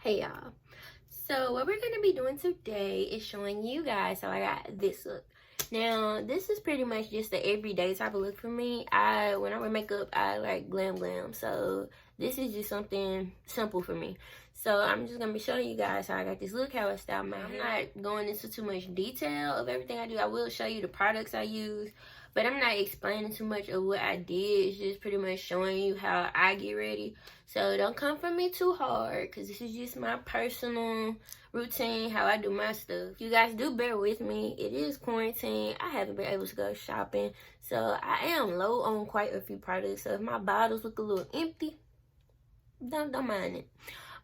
Hey y'all, so what we're gonna be doing today is showing you guys how I got this look. Now this is pretty much just the everyday type of look for me. When I wear makeup, I like glam, so this is just something simple for me. So I'm just gonna be showing you guys how I got this look, how I style my hair. I'm not going into too much detail of everything I do. I will show you the products I use, but I'm not explaining too much of what I did. It's just pretty much showing you how I get ready. So don't come for me too hard, because this is just my personal routine, how I do my stuff. You guys do bear with me. It is quarantine. I haven't been able to go shopping, so I am low on quite a few products. So if my bottles look a little empty, don't mind it.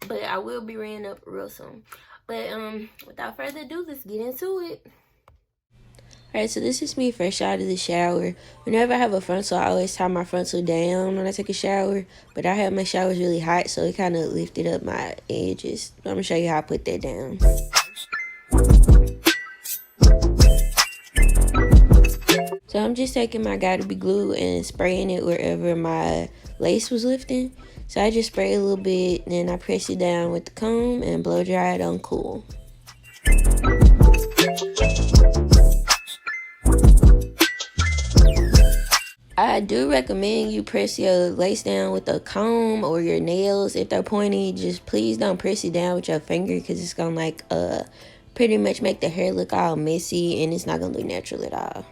But I will be ringing up real soon. But without further ado, let's get into it. Alright, so this is me fresh out of the shower. Whenever I have a frontal, I always tie my frontal down when I take a shower. But I have my showers really hot, so it kind of lifted up my edges. I'm going to show you how I put that down. So I'm just taking my GRWM glue and spraying it wherever my lace was lifting. So I just spray a little bit, then I press it down with the comb and blow dry it on cool. I do recommend you press your lace down with a comb or your nails if they're pointy. Just please don't press it down with your finger, because it's gonna like pretty much make the hair look all messy and it's not gonna look natural at all.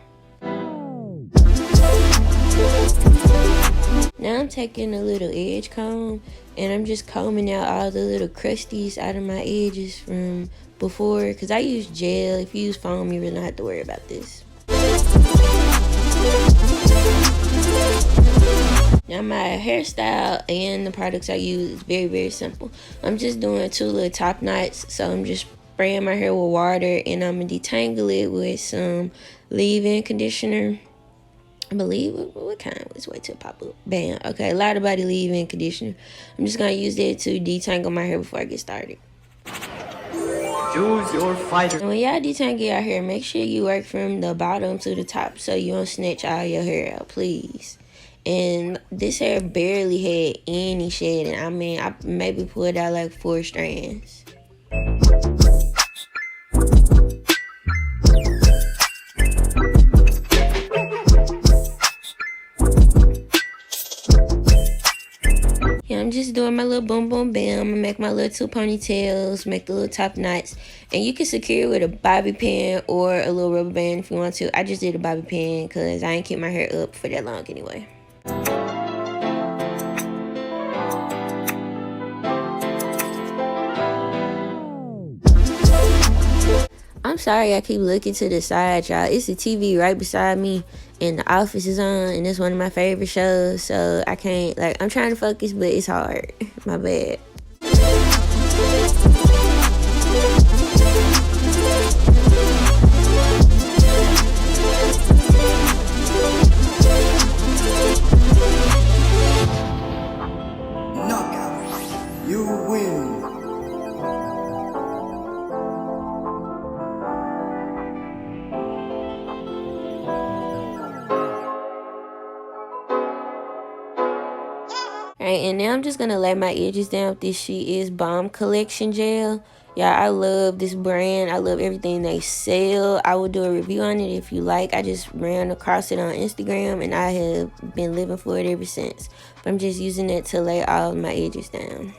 Now I'm taking a little edge comb and I'm just combing out all the little crusties out of my edges from before, because I use gel. If you use foam, you really don't have to worry about this. Now my hairstyle and the products I use is very simple. I'm just doing 2 little top knots, so I'm just spraying my hair with water and I'm gonna detangle it with some leave-in conditioner. I believe, what kind? Let's wait till it pop up. Bam. Okay, HudaBeauty leave-in conditioner. I'm just gonna use that to detangle my hair before I get started. Choose your fighter. And when y'all detangle your hair, make sure you work from the bottom to the top so you don't snatch all your hair out, please. And this hair barely had any shedding. I mean, I maybe pulled out like 4 strands. Yeah, I'm just doing my little boom boom bam. I'm gonna make my little 2 ponytails, make the little top knots, and you can secure it with a bobby pin or a little rubber band if you want to. I just did a bobby pin because I ain't keep my hair up for that long anyway. I'm sorry I keep looking to the side, y'all. It's a TV right beside me and The Office is on, and it's one of my favorite shows, so I can't, like, I'm trying to focus, but it's hard. My bad. Knockout. You win. Alright, and now I'm just gonna lay my edges down with this She Is Bomb Collection gel. Yeah, I love this brand. I love everything they sell. I will do a review on it if you like. I just ran across it on Instagram and I have been living for it ever since. But I'm just using it to lay all of my edges down.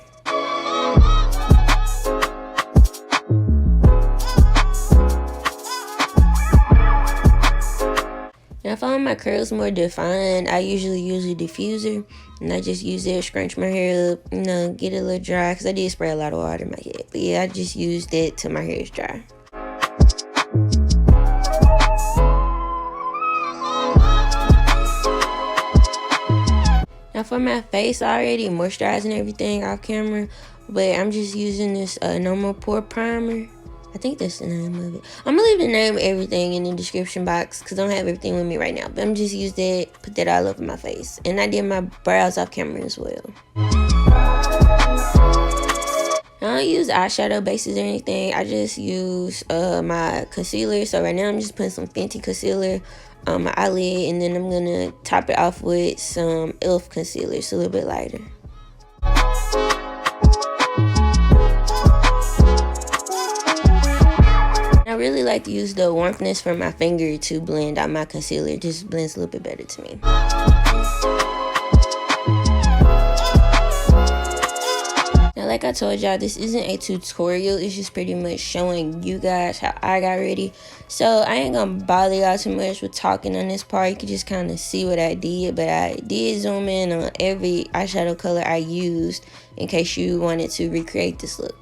Now if I want my curls more defined, I usually use a diffuser, and I just use it to scrunch my hair up, you know, get it a little dry, because I did spray a lot of water in my head. But yeah, I just used it till my hair is dry. Now for my face, I already moisturizing everything off camera, but I'm just using this normal Pore Primer. I think that's the name of it. I'm gonna leave the name of everything in the description box because I don't have everything with me right now. But I'm just use that, put that all over my face. And I did my brows off camera as well. I don't use eyeshadow bases or anything. I just use my concealer. So right now I'm just putting some Fenty concealer on my eyelid. And then I'm gonna top it off with some e.l.f. concealer. It's a little bit lighter. like to use the warmthness from my finger to blend out my concealer. It just blends a little bit better to me. Now, like I told y'all, this isn't a tutorial. It's just pretty much showing you guys how I got ready. So I ain't gonna bother y'all too much with talking on this part. You can just kind of see what I did. But I did zoom in on every eyeshadow color I used in case you wanted to recreate this look.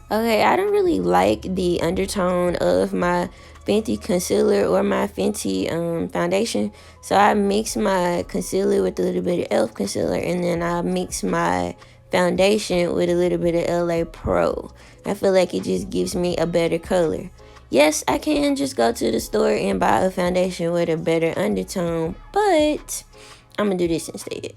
Okay, I don't really like the undertone of my Fenty concealer or my Fenty foundation. So I mix my concealer with a little bit of e.l.f. concealer, and then I mix my foundation with a little bit of LA Pro. I feel like it just gives me a better color. Yes, I can just go to the store and buy a foundation with a better undertone, but I'm gonna do this instead.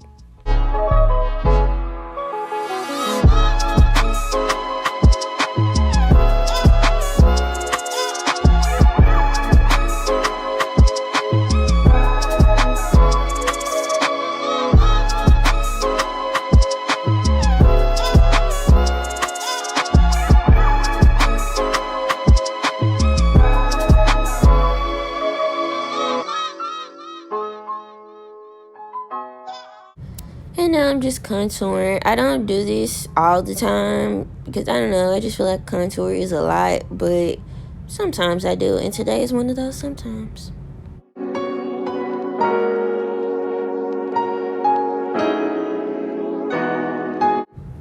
And now I'm just contouring. I don't do this all the time because I don't know, I just feel like contour is a lot, but sometimes I do, and today is one of those sometimes.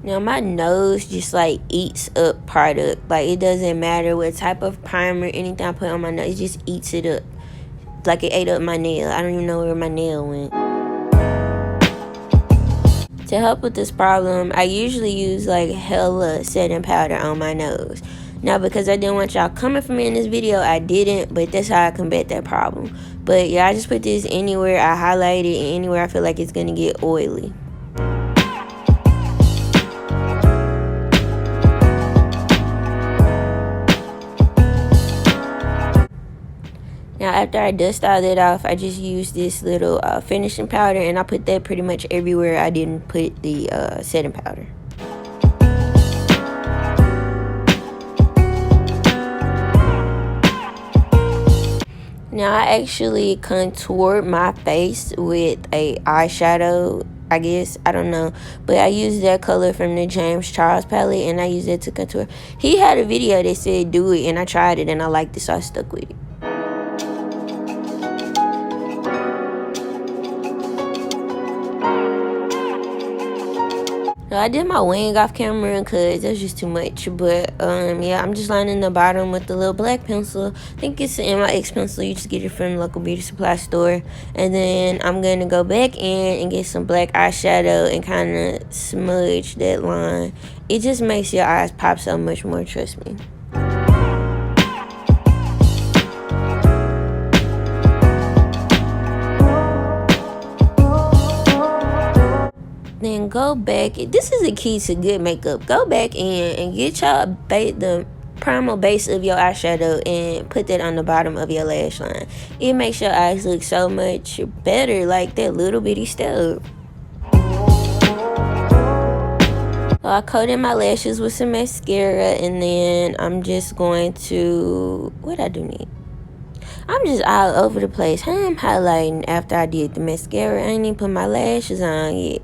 Now my nose just like eats up product. Like it doesn't matter what type of primer, anything I put on my nose, it just eats it up. Like it ate up my nail. I don't even know where my nail went. To help with this problem, I usually use like hella setting powder on my nose. Now because I didn't want y'all coming for me in this video, I didn't, but that's how I combat that problem. But yeah, I just put this anywhere I highlight it and anywhere I feel like it's gonna get oily. Now after I dust all that off, I just used this little finishing powder, and I put that pretty much everywhere I didn't put the setting powder. Now I actually contoured my face with a eyeshadow, I guess, I don't know, but I used that color from the James Charles palette, and I used it to contour. He had a video that said do it, and I tried it and I liked it, so I stuck with it. I did my wing off camera because that's just too much, but yeah, I'm just lining the bottom with the little black pencil. I think it's an NYX pencil. You just get it from the local beauty supply store. And then I'm going to go back in and get some black eyeshadow and kind of smudge that line. It just makes your eyes pop so much more, trust me. Then go back. This is the key to good makeup. Go back in and get the primal base of your eyeshadow and put that on the bottom of your lash line. It makes your eyes look so much better, like that little bitty stub. So I coated my lashes with some mascara, and then I'm just going to, what I do need? I'm just all over the place. I'm highlighting after I did the mascara. I ain't even put my lashes on yet.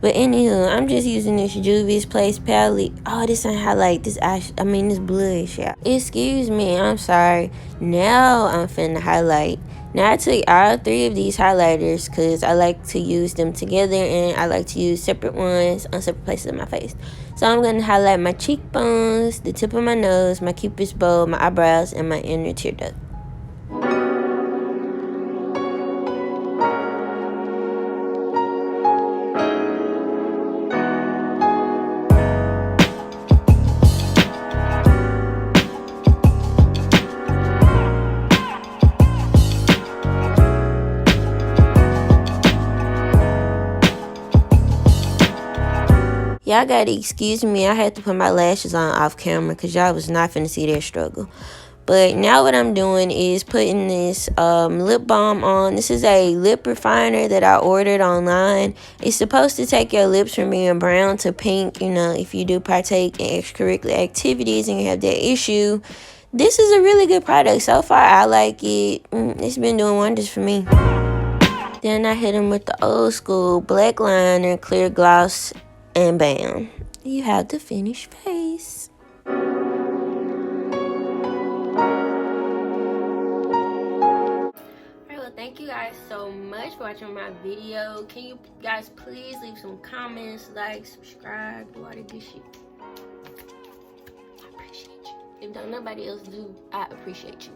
But anywho, I'm just using this Juvia's Place palette. Oh, this ain't highlight. This this blush, yeah. Excuse me, I'm sorry. Now I'm finna highlight. Now I took all 3 of these highlighters because I like to use them together, and I like to use separate ones on separate places of my face. So I'm gonna highlight my cheekbones, the tip of my nose, my cupid's bow, my eyebrows, and my inner tear duct. Y'all gotta excuse me, I had to put my lashes on off camera because y'all was not finna see that struggle. But now what I'm doing is putting this lip balm on. This is a lip refiner that I ordered online. It's supposed to take your lips from being brown to pink, you know, if you do partake in extracurricular activities and you have that issue. This is a really good product. So far, I like it. It's been doing wonders for me. Then I hit them with the old school black liner, clear gloss, and bam, you have the finished face. Alright, well, thank you guys so much for watching my video. Can you guys please leave some comments, like, subscribe, do all the good shit? I appreciate you. If don't nobody else do, I appreciate you.